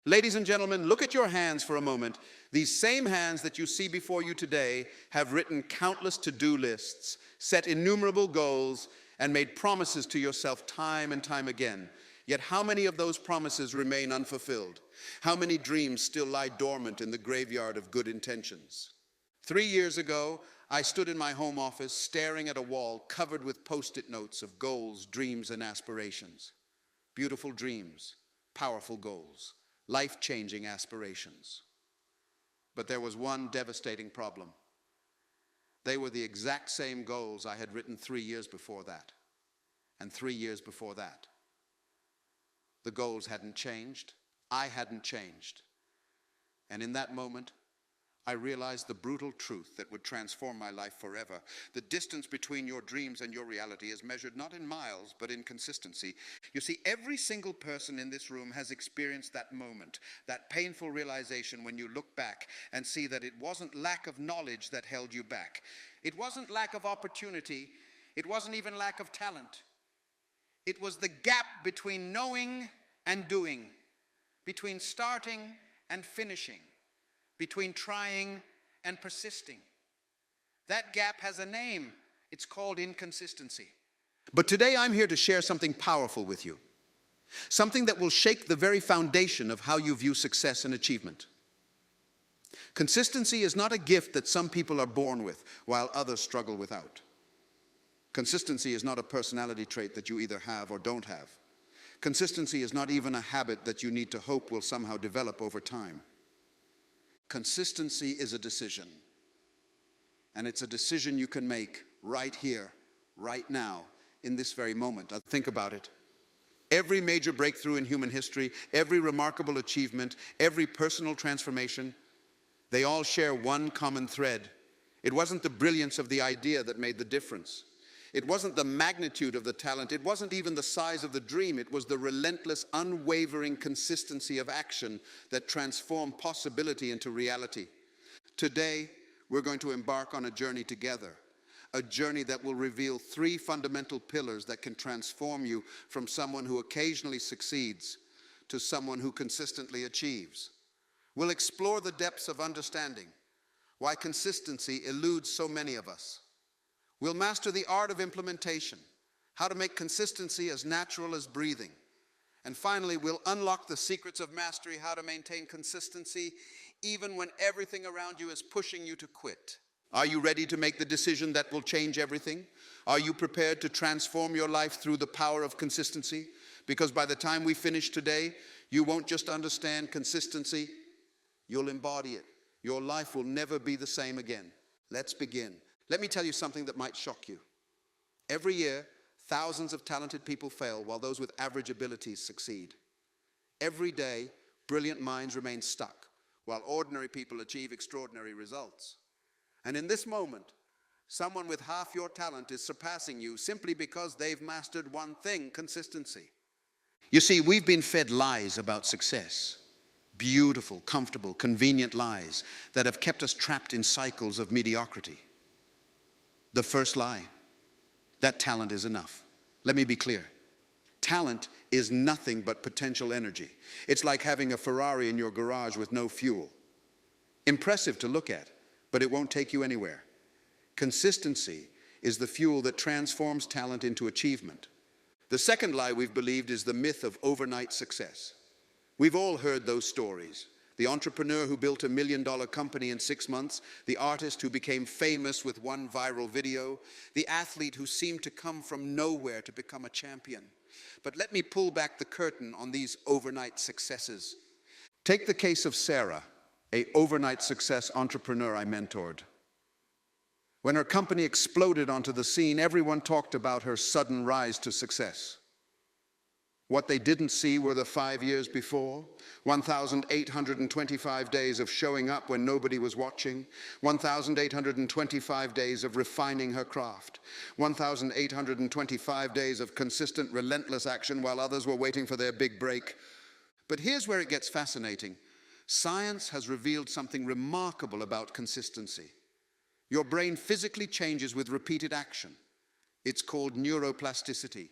Ladies and gentlemen, look at your hands for a moment. These same hands that you see before you today have written countless to-do lists, set innumerable goals, and made promises to yourself time and time again. Yet how many of those promises remain unfulfilled? How many dreams still lie dormant in the graveyard of good intentions? 3 years ago, I stood in my home office staring at a wall covered with post-it notes of goals, dreams, and aspirations. Beautiful dreams, powerful goals, life-changing aspirations. But there was one devastating problem. They were the exact same goals I had written 3 years before that, and 3 years before that. The goals hadn't changed. I hadn't changed. And in that moment, I realized the brutal truth that would transform my life forever. The distance between your dreams and your reality is measured not in miles, but in consistency. You see, every single person in this room has experienced that moment, that painful realization when you look back and see that it wasn't lack of knowledge that held you back. It wasn't lack of opportunity. It wasn't even lack of talent. It was the gap between knowing and doing, between starting and finishing, between trying and persisting. That gap has a name. It's called inconsistency. But today I'm here to share something powerful with you. Something that will shake the very foundation of how you view success and achievement. Consistency is not a gift that some people are born with, while others struggle without. Consistency is not a personality trait that you either have or don't have. Consistency is not even a habit that you need to hope will somehow develop over time. Consistency is a decision. And it's a decision you can make right here, right now, in this very moment. Think about it. Every major breakthrough in human history, every remarkable achievement, every personal transformation, they all share one common thread. It wasn't the brilliance of the idea that made the difference. It wasn't the magnitude of the talent. It wasn't even the size of the dream. It was the relentless, unwavering consistency of action that transformed possibility into reality. Today, we're going to embark on a journey together, a journey that will reveal 3 fundamental pillars that can transform you from someone who occasionally succeeds to someone who consistently achieves. We'll explore the depths of understanding, why consistency eludes so many of us. We'll master the art of implementation, how to make consistency as natural as breathing. And finally, we'll unlock the secrets of mastery, how to maintain consistency even when everything around you is pushing you to quit. Are you ready to make the decision that will change everything? Are you prepared to transform your life through the power of consistency? Because by the time we finish today, you won't just understand consistency, you'll embody it. Your life will never be the same again. Let's begin. Let me tell you something that might shock you. Every year, thousands of talented people fail while those with average abilities succeed. Every day, brilliant minds remain stuck while ordinary people achieve extraordinary results. And in this moment, someone with half your talent is surpassing you simply because they've mastered one thing: consistency. You see, we've been fed lies about success. Beautiful, comfortable, convenient lies that have kept us trapped in cycles of mediocrity. The first lie, that talent is enough. Let me be clear. Talent is nothing but potential energy. It's like having a Ferrari in your garage with no fuel. Impressive to look at, but it won't take you anywhere. Consistency is the fuel that transforms talent into achievement. The second lie we've believed is the myth of overnight success. We've all heard those stories. The entrepreneur who built $1 million company in 6 months, the artist who became famous with one viral video, the athlete who seemed to come from nowhere to become a champion. But let me pull back the curtain on these overnight successes. Take the case of Sarah, an overnight success entrepreneur I mentored. When her company exploded onto the scene, everyone talked about her sudden rise to success. What they didn't see were the 5 years before, 1,825 days of showing up when nobody was watching, 1,825 days of refining her craft, 1,825 days of consistent, relentless action while others were waiting for their big break. But here's where it gets fascinating. Science has revealed something remarkable about consistency. Your brain physically changes with repeated action. It's called neuroplasticity.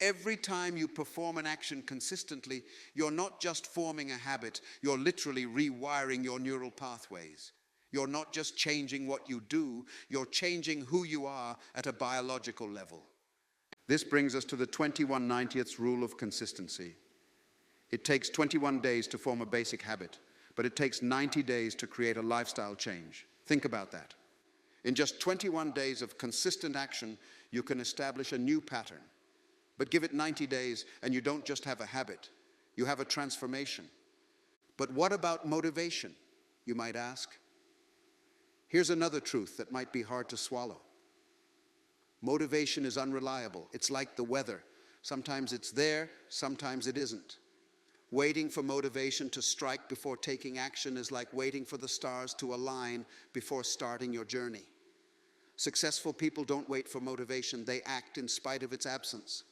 Every time you perform an action consistently, you're not just forming a habit, you're literally rewiring your neural pathways. You're not just changing what you do, you're changing who you are at a biological level. This brings us to the 21/90th rule of consistency. It takes 21 days to form a basic habit, but it takes 90 days to create a lifestyle change. Think about that. In just 21 days of consistent action, you can establish a new pattern. But give it 90 days and you don't just have a habit, you have a transformation. But what about motivation, you might ask? Here's another truth that might be hard to swallow. Motivation is unreliable. It's like the weather. Sometimes it's there, sometimes it isn't. Waiting for motivation to strike before taking action is like waiting for the stars to align before starting your journey. Successful people don't wait for motivation, they act in spite of its absence.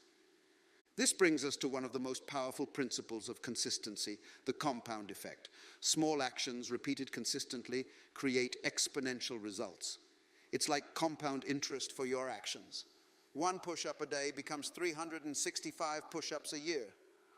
This brings us to one of the most powerful principles of consistency, the compound effect. Small actions repeated consistently create exponential results. It's like compound interest for your actions. One push-up a day becomes 365 push-ups a year.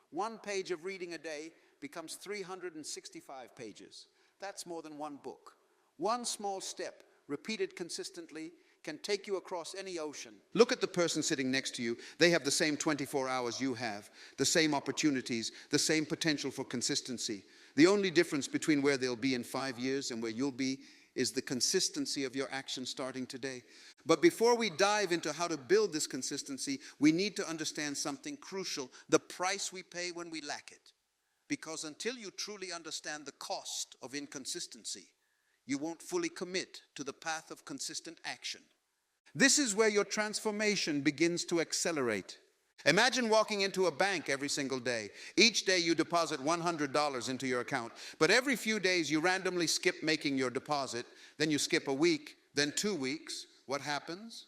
One page of reading a day becomes 365 pages. That's more than one book. One small step, repeated consistently, can take you across any ocean. Look at the person sitting next to you. They have the same 24 hours you have, the same opportunities, the same potential for consistency. The only difference between where they'll be in 5 years and where you'll be is the consistency of your action starting today. But before we dive into how to build this consistency, we need to understand something crucial, the price we pay when we lack it. Because until you truly understand the cost of inconsistency, you won't fully commit to the path of consistent action. This is where your transformation begins to accelerate. Imagine walking into a bank every single day. Each day you deposit $100 into your account, but every few days you randomly skip making your deposit, then you skip a week, then 2 weeks. What happens?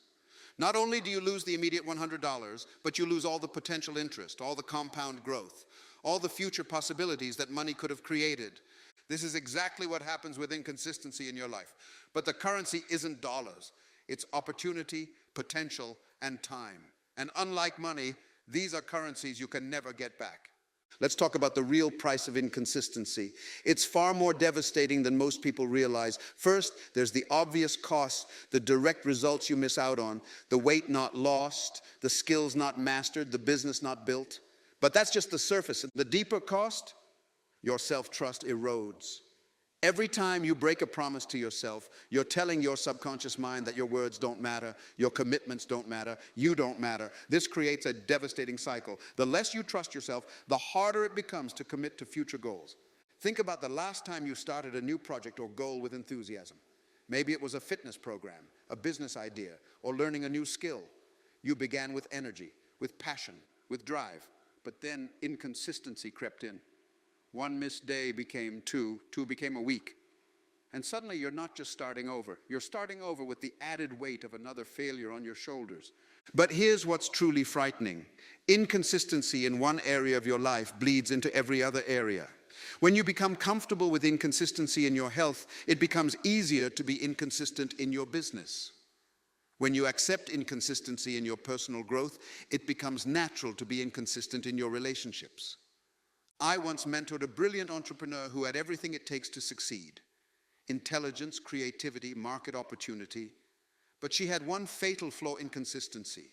Not only do you lose the immediate $100, but you lose all the potential interest, all the compound growth, all the future possibilities that money could have created. This is exactly what happens with inconsistency in your life. But the currency isn't dollars. It's opportunity, potential, and time. And unlike money, these are currencies you can never get back. Let's talk about the real price of inconsistency. It's far more devastating than most people realize. First, there's the obvious cost, the direct results you miss out on, the weight not lost, the skills not mastered, the business not built. But that's just the surface. The deeper cost, your self-trust erodes. Every time you break a promise to yourself, you're telling your subconscious mind that your words don't matter, your commitments don't matter, you don't matter. This creates a devastating cycle. The less you trust yourself, the harder it becomes to commit to future goals. Think about the last time you started a new project or goal with enthusiasm. Maybe it was a fitness program, a business idea, or learning a new skill. You began with energy, with passion, with drive, but then inconsistency crept in. One missed day became two became a week. And suddenly you're not just starting over. You're starting over with the added weight of another failure on your shoulders. But here's what's truly frightening. Inconsistency in one area of your life bleeds into every other area. When you become comfortable with inconsistency in your health, it becomes easier to be inconsistent in your business. When you accept inconsistency in your personal growth, it becomes natural to be inconsistent in your relationships. I once mentored a brilliant entrepreneur who had everything it takes to succeed. Intelligence, creativity, market opportunity. But she had one fatal flaw: inconsistency.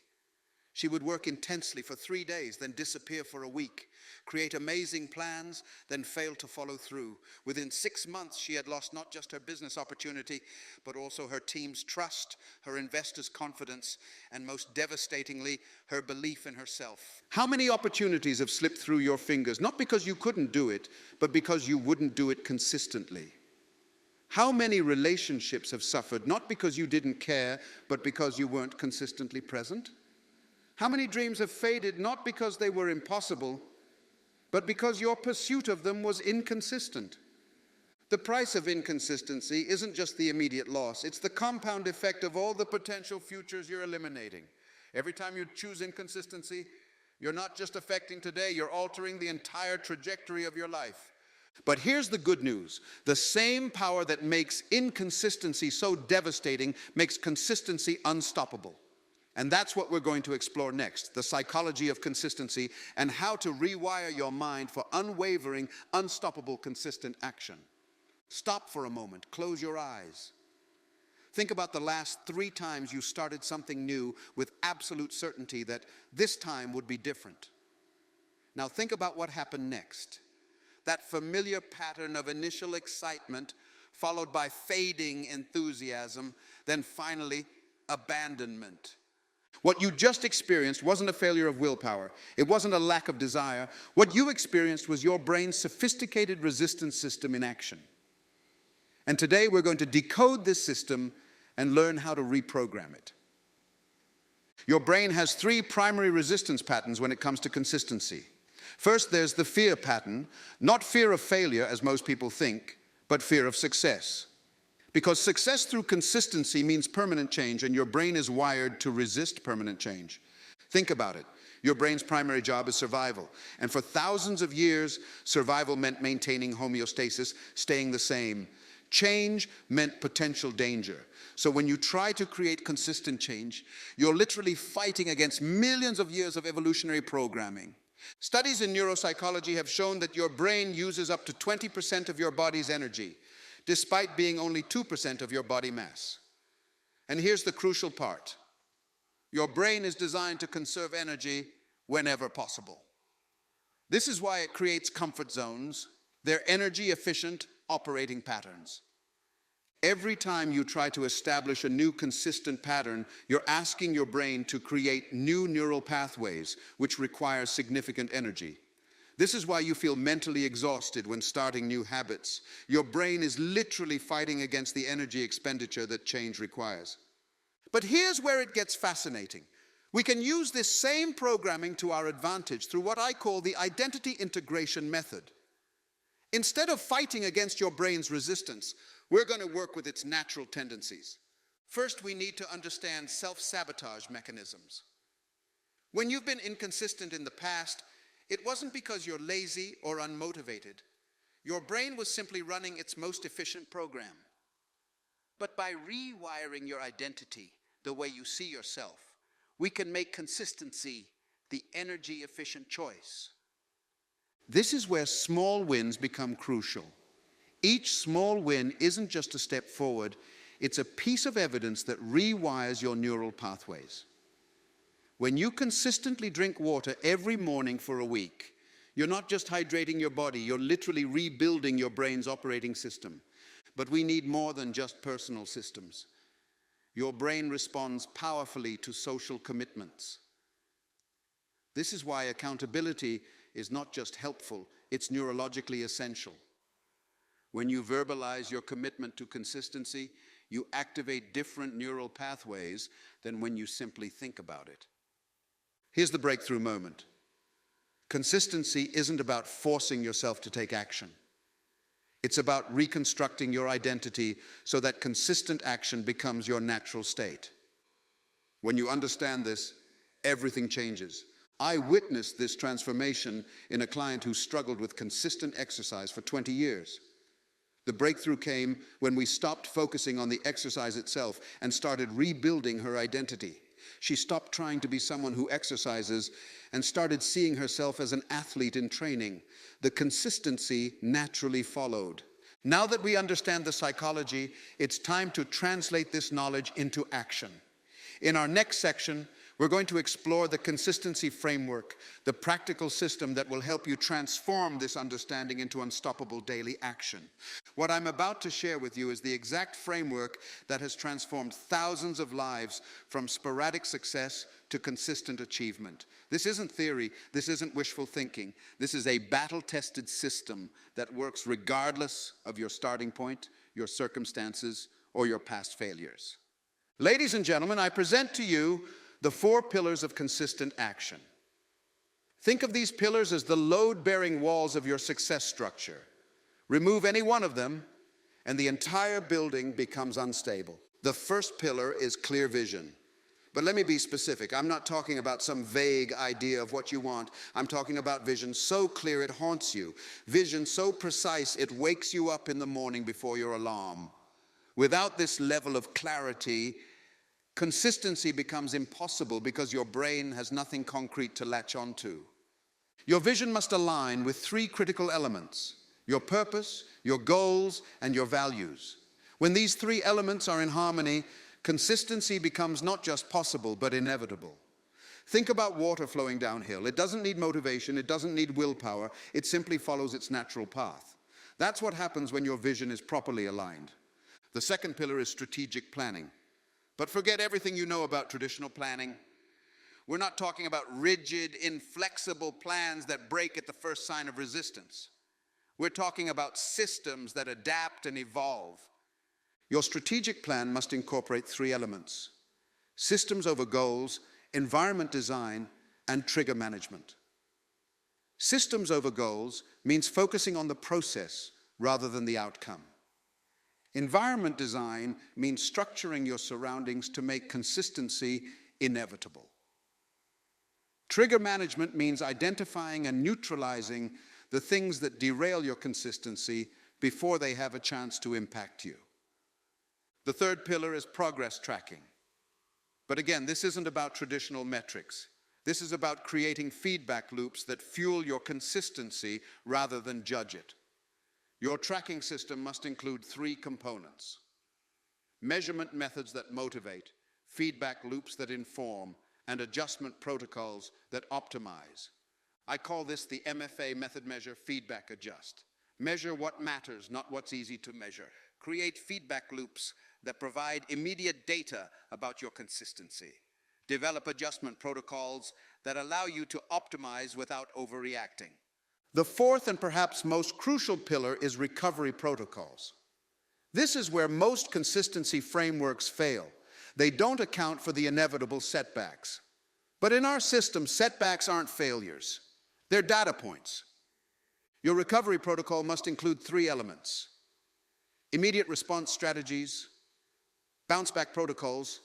She would work intensely for 3 days, then disappear for a week, create amazing plans, then fail to follow through. Within 6 months, she had lost not just her business opportunity, but also her team's trust, her investors' confidence, and most devastatingly, her belief in herself. How many opportunities have slipped through your fingers, not because you couldn't do it, but because you wouldn't do it consistently? How many relationships have suffered, not because you didn't care, but because you weren't consistently present? How many dreams have faded, not because they were impossible, but because your pursuit of them was inconsistent? The price of inconsistency isn't just the immediate loss, it's the compound effect of all the potential futures you're eliminating. Every time you choose inconsistency, you're not just affecting today, you're altering the entire trajectory of your life. But here's the good news. The same power that makes inconsistency so devastating makes consistency unstoppable. And that's what we're going to explore next, the psychology of consistency and how to rewire your mind for unwavering, unstoppable, consistent action. Stop for a moment, close your eyes. Think about the last 3 times you started something new with absolute certainty that this time would be different. Now think about what happened next. That familiar pattern of initial excitement followed by fading enthusiasm, then finally abandonment. What you just experienced wasn't a failure of willpower. It wasn't a lack of desire. What you experienced was your brain's sophisticated resistance system in action. And today we're going to decode this system and learn how to reprogram it. Your brain has 3 primary resistance patterns when it comes to consistency. First, there's the fear pattern, not fear of failure as most people think, but fear of success. Because success through consistency means permanent change, and your brain is wired to resist permanent change. Think about it. Your brain's primary job is survival. And for thousands of years, survival meant maintaining homeostasis, staying the same. Change meant potential danger. So when you try to create consistent change, you're literally fighting against millions of years of evolutionary programming. Studies in neuropsychology have shown that your brain uses up to 20% of your body's energy, despite being only 2% of your body mass. And here's the crucial part. Your brain is designed to conserve energy whenever possible. This is why it creates comfort zones. They're energy-efficient operating patterns. Every time you try to establish a new consistent pattern, you're asking your brain to create new neural pathways, which require significant energy. This is why you feel mentally exhausted when starting new habits. Your brain is literally fighting against the energy expenditure that change requires. But here's where it gets fascinating. We can use this same programming to our advantage through what I call the identity integration method. Instead of fighting against your brain's resistance, we're going to work with its natural tendencies. First, we need to understand self-sabotage mechanisms. When you've been inconsistent in the past, it wasn't because you're lazy or unmotivated. Your brain was simply running its most efficient program. But by rewiring your identity, the way you see yourself, we can make consistency the energy-efficient choice. This is where small wins become crucial. Each small win isn't just a step forward, it's a piece of evidence that rewires your neural pathways. When you consistently drink water every morning for a week, you're not just hydrating your body, you're literally rebuilding your brain's operating system. But we need more than just personal systems. Your brain responds powerfully to social commitments. This is why accountability is not just helpful, it's neurologically essential. When you verbalize your commitment to consistency, you activate different neural pathways than when you simply think about it. Here's the breakthrough moment. Consistency isn't about forcing yourself to take action. It's about reconstructing your identity so that consistent action becomes your natural state. When you understand this, everything changes. I witnessed this transformation in a client who struggled with consistent exercise for 20 years. The breakthrough came when we stopped focusing on the exercise itself and started rebuilding her identity. She stopped trying to be someone who exercises and started seeing herself as an athlete in training. The consistency naturally followed. Now that we understand the psychology, it's time to translate this knowledge into action. In our next section, we're going to explore the consistency framework, the practical system that will help you transform this understanding into unstoppable daily action. What I'm about to share with you is the exact framework that has transformed thousands of lives from sporadic success to consistent achievement. This isn't theory, this isn't wishful thinking. This is a battle-tested system that works regardless of your starting point, your circumstances, or your past failures. Ladies and gentlemen, I present to you the 4 pillars of consistent action. Think of these pillars as the load-bearing walls of your success structure. Remove any one of them, and the entire building becomes unstable. The first pillar is clear vision. But let me be specific. I'm not talking about some vague idea of what you want. I'm talking about vision so clear it haunts you. Vision so precise it wakes you up in the morning before your alarm. Without this level of clarity, consistency becomes impossible because your brain has nothing concrete to latch onto. Your vision must align with three critical elements: your purpose, your goals, and your values. When these three elements are in harmony, consistency becomes not just possible, but inevitable. Think about water flowing downhill. It doesn't need motivation, it doesn't need willpower, it simply follows its natural path. That's what happens when your vision is properly aligned. The second pillar is strategic planning. But forget everything you know about traditional planning. We're not talking about rigid, inflexible plans that break at the first sign of resistance. We're talking about systems that adapt and evolve. Your strategic plan must incorporate three elements: systems over goals, environment design, and trigger management. Systems over goals means focusing on the process rather than the outcome. Environment design means structuring your surroundings to make consistency inevitable. Trigger management means identifying and neutralizing the things that derail your consistency before they have a chance to impact you. The third pillar is progress tracking. But again, this isn't about traditional metrics. This is about creating feedback loops that fuel your consistency rather than judge it. Your tracking system must include three components: measurement methods that motivate, feedback loops that inform, and adjustment protocols that optimize. I call this the MFA method: measure, feedback, adjust. Measure what matters, not what's easy to measure. Create feedback loops that provide immediate data about your consistency. Develop adjustment protocols that allow you to optimize without overreacting. The fourth and perhaps most crucial pillar is recovery protocols. This is where most consistency frameworks fail. They don't account for the inevitable setbacks. But in our system, setbacks aren't failures. They're data points. Your recovery protocol must include three elements: immediate response strategies, bounce-back protocols,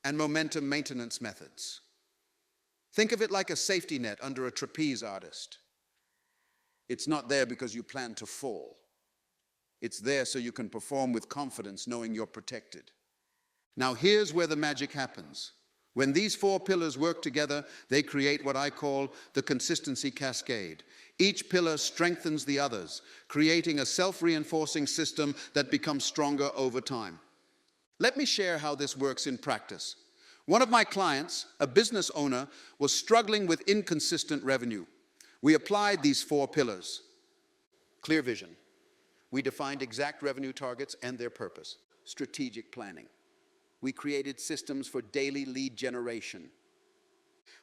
and momentum maintenance methods. Think of it like a safety net under a trapeze artist. It's not there because you plan to fall. It's there so you can perform with confidence, knowing you're protected. Now here's where the magic happens. When these four pillars work together, they create what I call the consistency cascade. Each pillar strengthens the others, creating a self-reinforcing system that becomes stronger over time. Let me share how this works in practice. One of my clients, a business owner, was struggling with inconsistent revenue. We applied these four pillars. Clear vision. We defined exact revenue targets and their purpose. Strategic planning. We created systems for daily lead generation.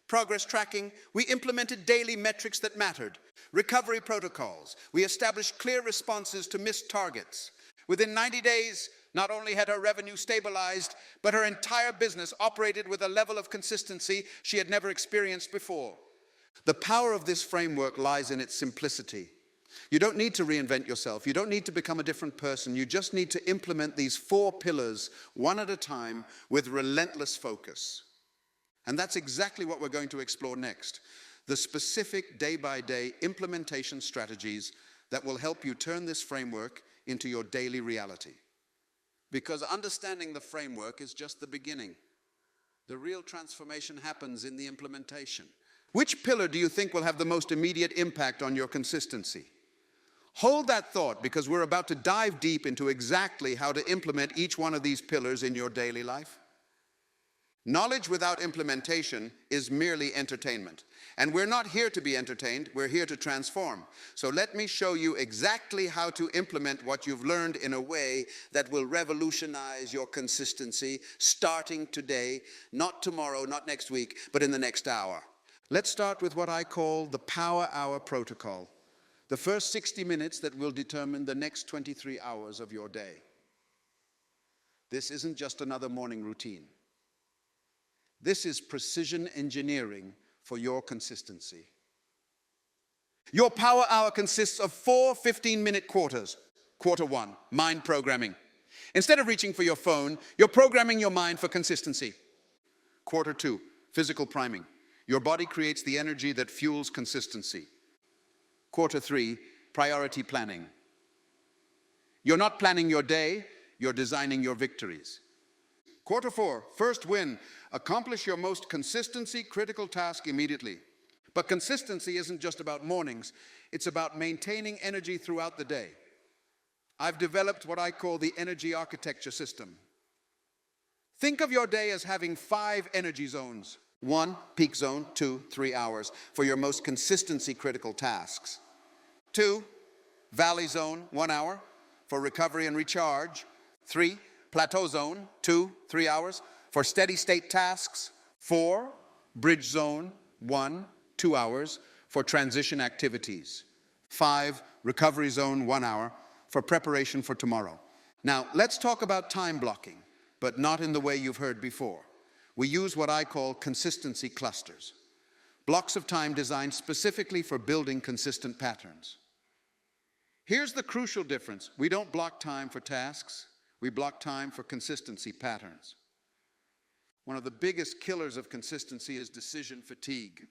Progress tracking. We implemented daily metrics that mattered. Recovery protocols. We established clear responses to missed targets. Within 90 days, not only had her revenue stabilized, but her entire business operated with a level of consistency she had never experienced before. The power of this framework lies in its simplicity. You don't need to reinvent yourself. You don't need to become a different person. You just need to implement these four pillars one at a time with relentless focus. And that's exactly what we're going to explore next. The specific day-by-day implementation strategies that will help you turn this framework into your daily reality. Because understanding the framework is just the beginning. The real transformation happens in the implementation. Which pillar do you think will have the most immediate impact on your consistency? Hold that thought, because we're about to dive deep into exactly how to implement each one of these pillars in your daily life. Knowledge without implementation is merely entertainment. And we're not here to be entertained, we're here to transform. So let me show you exactly how to implement what you've learned in a way that will revolutionize your consistency starting today, not tomorrow, not next week, but in the next hour. Let's start with what I call the Power Hour Protocol. The first 60 minutes that will determine the next 23 hours of your day. This isn't just another morning routine. This is precision engineering for your consistency. Your Power Hour consists of 4 15-minute quarters. Quarter 1, mind programming. Instead of reaching for your phone, you're programming your mind for consistency. Quarter 2, physical priming. Your body creates the energy that fuels consistency. Quarter 3, priority planning. You're not planning your day, you're designing your victories. Quarter 4, first win. Accomplish your most consistency critical task immediately. But consistency isn't just about mornings. It's about maintaining energy throughout the day. I've developed what I call the energy architecture system. Think of your day as having 5 energy zones. 1, peak zone, 2, 3 hours for your most consistency critical tasks. 2, valley zone, 1 hour for recovery and recharge. 3, plateau zone, 2, 3 hours for steady state tasks. 4, bridge zone, 1, 2 hours for transition activities. 5, recovery zone, 1 hour for preparation for tomorrow. Now, let's talk about time blocking, but not in the way you've heard before. We use what I call consistency clusters, blocks of time designed specifically for building consistent patterns. Here's the crucial difference. We don't block time for tasks. We block time for consistency patterns. One of the biggest killers of consistency is decision fatigue.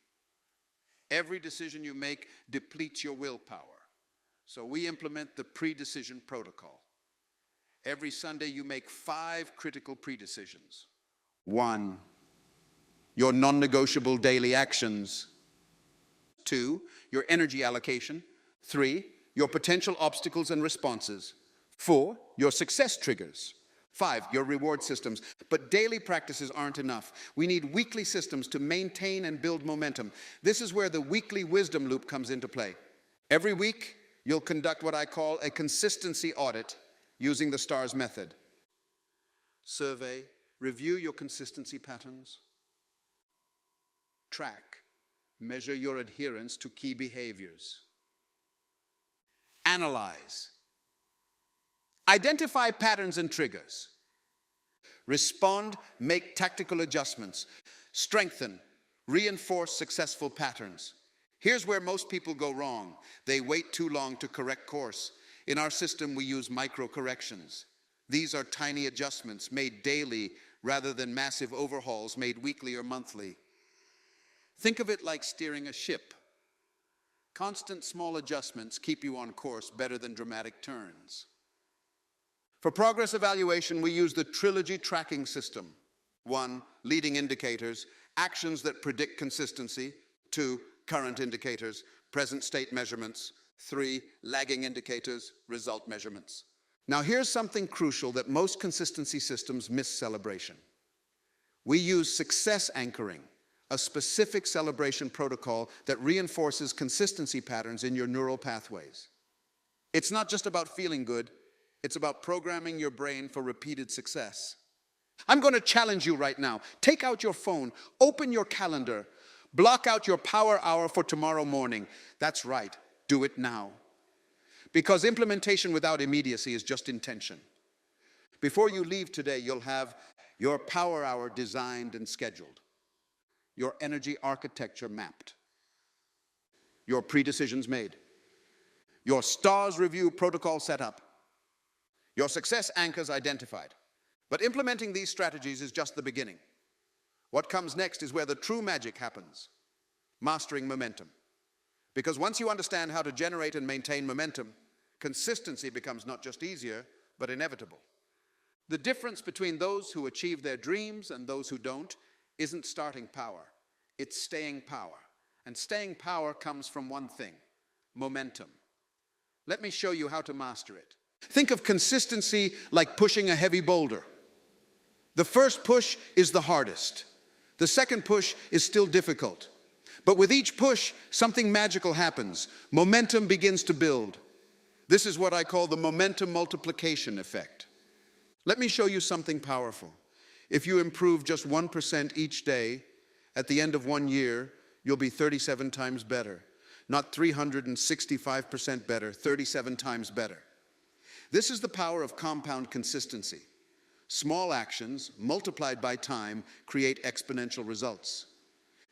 Every decision you make depletes your willpower. So we implement the pre-decision protocol. Every Sunday you make 5 critical pre-decisions. 1, your non-negotiable daily actions. 2, your energy allocation. 3, your potential obstacles and responses. 4, your success triggers. 5, your reward systems. But daily practices aren't enough. We need weekly systems to maintain and build momentum. This is where the weekly wisdom loop comes into play. Every week, you'll conduct what I call a consistency audit using the STARS method. Survey, review your consistency patterns. Track, measure your adherence to key behaviors. Analyze. Identify patterns and triggers. Respond, make tactical adjustments. Strengthen, reinforce successful patterns. Here's where most people go wrong. They wait too long to correct course. In our system, we use micro corrections. These are tiny adjustments made daily rather than massive overhauls made weekly or monthly. Think of it like steering a ship. Constant small adjustments keep you on course better than dramatic turns. For progress evaluation, we use the trilogy tracking system. 1, leading indicators, actions that predict consistency. 2, current indicators, present state measurements. 3, lagging indicators, result measurements. Now here's something crucial that most consistency systems miss: celebration. We use success anchoring, a specific celebration protocol that reinforces consistency patterns in your neural pathways. It's not just about feeling good. It's about programming your brain for repeated success. I'm going to challenge you right now. Take out your phone, open your calendar, block out your power hour for tomorrow morning. That's right, do it now. Because implementation without immediacy is just intention. Before you leave today, you'll have your power hour designed and scheduled, your energy architecture mapped, your pre-decisions made, your STARS review protocol set up, your success anchors identified. But implementing these strategies is just the beginning. What comes next is where the true magic happens: mastering momentum. Because once you understand how to generate and maintain momentum, consistency becomes not just easier, but inevitable. The difference between those who achieve their dreams and those who don't isn't starting power, it's staying power. And staying power comes from one thing: momentum. Let me show you how to master it. Think of consistency like pushing a heavy boulder. The first push is the hardest. The second push is still difficult. But with each push, something magical happens. Momentum begins to build. This is what I call the momentum multiplication effect. Let me show you something powerful. If you improve just 1% each day, at the end of 1 year, you'll be 37 times better. Not 365% better, 37 times better. This is the power of compound consistency. Small actions multiplied by time create exponential results.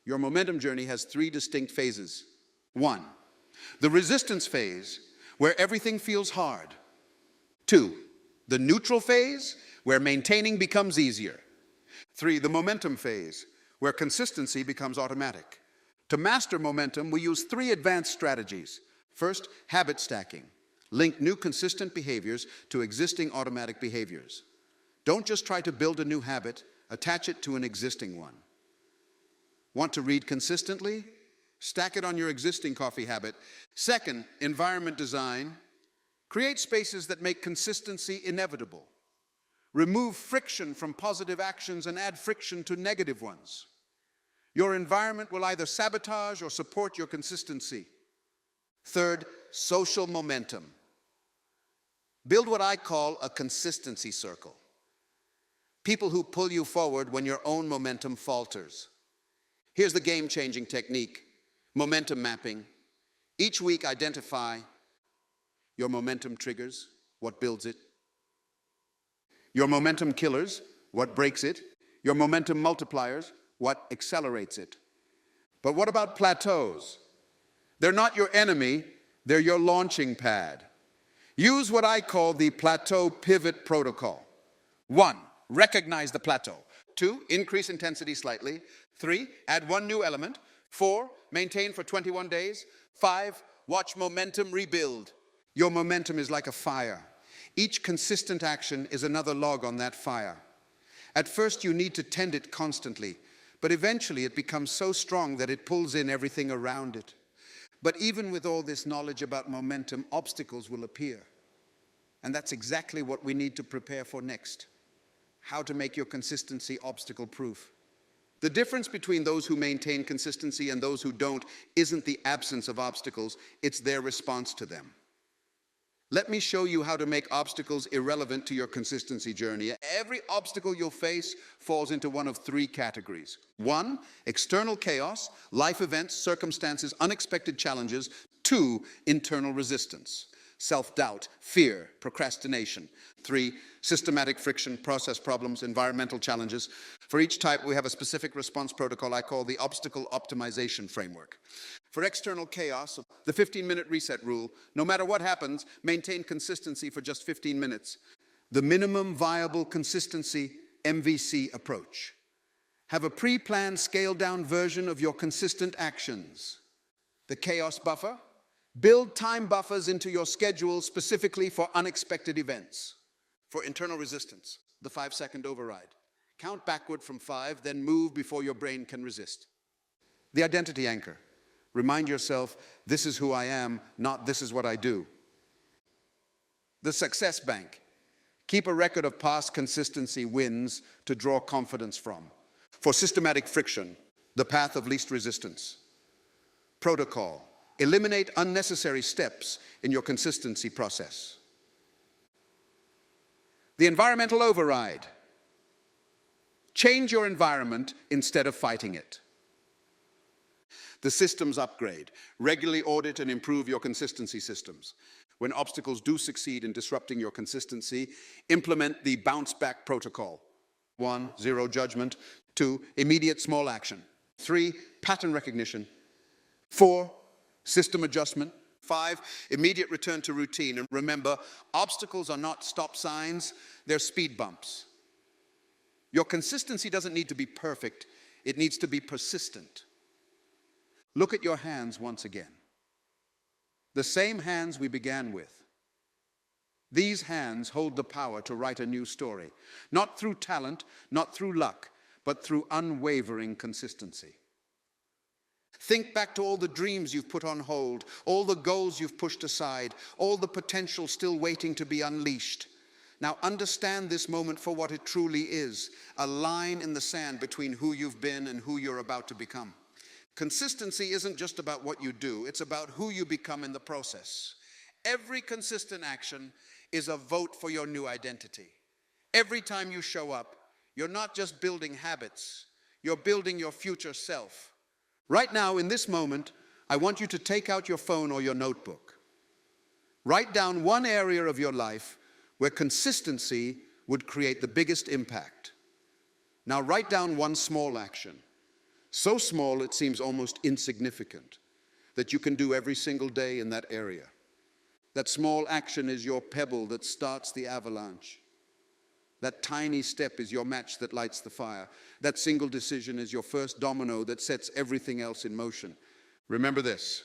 Your momentum journey has 3 distinct phases. 1, the resistance phase, where everything feels hard. 2, the neutral phase, where maintaining becomes easier. 3, the momentum phase, where consistency becomes automatic. To master momentum, we use 3 advanced strategies. First, habit stacking. Link new consistent behaviors to existing automatic behaviors. Don't just try to build a new habit, attach it to an existing one. Want to read consistently? Stack it on your existing coffee habit. Second, environment design. Create spaces that make consistency inevitable. Remove friction from positive actions and add friction to negative ones. Your environment will either sabotage or support your consistency. Third, social momentum. Build what I call a consistency circle. People who pull you forward when your own momentum falters. Here's the game-changing technique, momentum mapping. Each week, identify your momentum triggers, what builds it. Your momentum killers, what breaks it. Your momentum multipliers, what accelerates it. But what about plateaus? They're not your enemy, they're your launching pad. Use what I call the plateau pivot protocol. 1, recognize the plateau. 2, increase intensity slightly. 3, add 1 new element. 4, maintain for 21 days. 5, watch momentum rebuild. Your momentum is like a fire. Each consistent action is another log on that fire. At first, you need to tend it constantly, but eventually it becomes so strong that it pulls in everything around it. But even with all this knowledge about momentum, obstacles will appear. And that's exactly what we need to prepare for next. How to make your consistency obstacle-proof. The difference between those who maintain consistency and those who don't isn't the absence of obstacles, it's their response to them. Let me show you how to make obstacles irrelevant to your consistency journey. Every obstacle you'll face falls into one of 3 categories. 1, external chaos, life events, circumstances, unexpected challenges. 2, internal resistance, self-doubt, fear, procrastination. 3, systematic friction, process problems, environmental challenges. For each type, we have a specific response protocol I call the obstacle optimization framework. For external chaos, the 15-minute reset rule. No matter what happens, maintain consistency for just 15 minutes. The minimum viable consistency MVC approach. Have a pre-planned, scaled-down version of your consistent actions. The chaos buffer. Build time buffers into your schedule specifically for unexpected events. For internal resistance, the 5-second override. Count backward from 5, then move before your brain can resist. The identity anchor. Remind yourself, this is who I am, not this is what I do. The success bank. Keep a record of past consistency wins to draw confidence from. For systematic friction, the path of least resistance. Protocol. Eliminate unnecessary steps in your consistency process. The environmental override. Change your environment instead of fighting it. The systems upgrade. Regularly audit and improve your consistency systems. When obstacles do succeed in disrupting your consistency, implement the bounce back protocol. 1, zero judgment. 2, immediate small action. 3, pattern recognition. 4, system adjustment. 5, immediate return to routine. And remember, obstacles are not stop signs, they're speed bumps. Your consistency doesn't need to be perfect, it needs to be persistent. Look at your hands once again. The same hands we began with. These hands hold the power to write a new story. Not through talent, not through luck, but through unwavering consistency. Think back to all the dreams you've put on hold, all the goals you've pushed aside, all the potential still waiting to be unleashed. Now understand this moment for what it truly is, a line in the sand between who you've been and who you're about to become. Consistency isn't just about what you do, it's about who you become in the process. Every consistent action is a vote for your new identity. Every time you show up, you're not just building habits, you're building your future self. Right now, in this moment, I want you to take out your phone or your notebook. Write down one area of your life where consistency would create the biggest impact. Now write down one small action. So small it seems almost insignificant that you can do every single day in that area. That small action is your pebble that starts the avalanche. That tiny step is your match that lights the fire. That single decision is your first domino that sets everything else in motion. Remember this,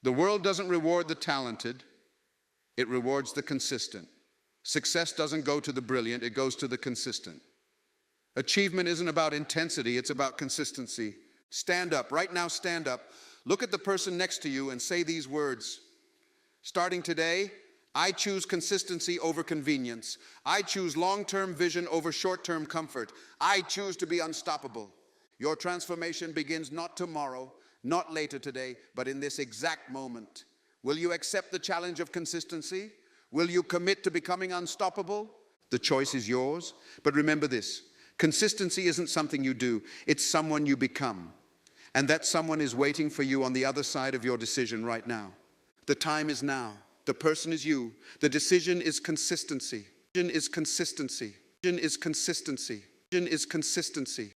the world doesn't reward the talented, it rewards the consistent. Success doesn't go to the brilliant, it goes to the consistent. Achievement isn't about intensity, it's about consistency. Stand up, right now stand up. Look at the person next to you and say these words. Starting today, I choose consistency over convenience. I choose long-term vision over short-term comfort. I choose to be unstoppable. Your transformation begins not tomorrow, not later today, but in this exact moment. Will you accept the challenge of consistency? Will you commit to becoming unstoppable? The choice is yours. But remember this, consistency isn't something you do, it's someone you become. And that someone is waiting for you on the other side of your decision right now. The time is now. The person is you. The decision is consistency. Decision is consistency. Decision is consistency. Decision is consistency.